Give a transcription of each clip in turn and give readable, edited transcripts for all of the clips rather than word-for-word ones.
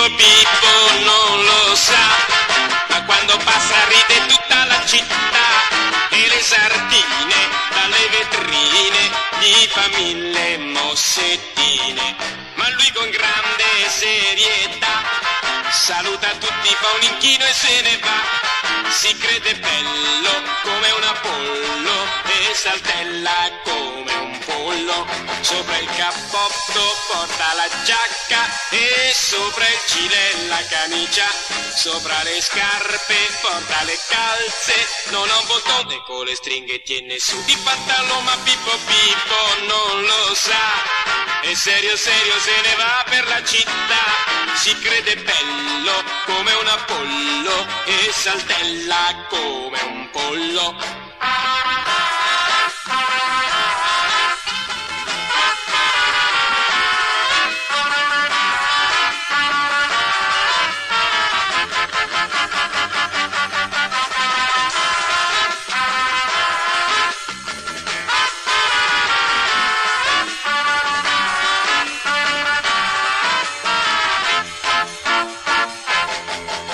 Pippo Pippo non lo sa, ma quando passa ride tutta la città e le sardine dalle vetrine gli fa mille mossettine, ma lui con grande serietà saluta tutti, fa un inchino e se ne va. Si crede bello come un Apollo e saltella come un pollo. Sopra il cappotto porta la giacca e sopra il gilet la camicia. Sopra le scarpe porta le calze, non ha un bottone con le stringhe tiene su di pantalone, ma Pippo Pippo non lo sa. E serio serio se ne va per la città, si crede bello come un Apollo e saltella come un pollo.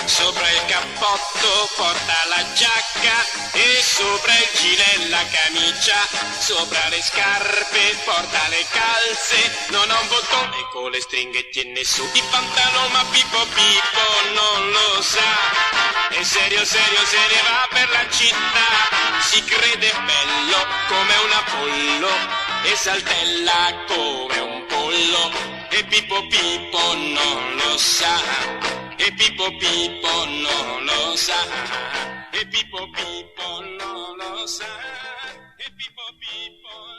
Sopra il cappotto porta la giacca e sopra il gilet la camicia. Sopra le scarpe porta le calze, non ha un bottone con le stringhe tiene su i pantaloni, ma Pippo Pippo non lo sa. E serio serio se ne va per la città, si crede bello come un Apollo e saltella come un pollo. E Pippo Pippo non lo sa. E Pippo Pippo non lo sa, e Pippo Pippo non lo sa, e Pippo Pippo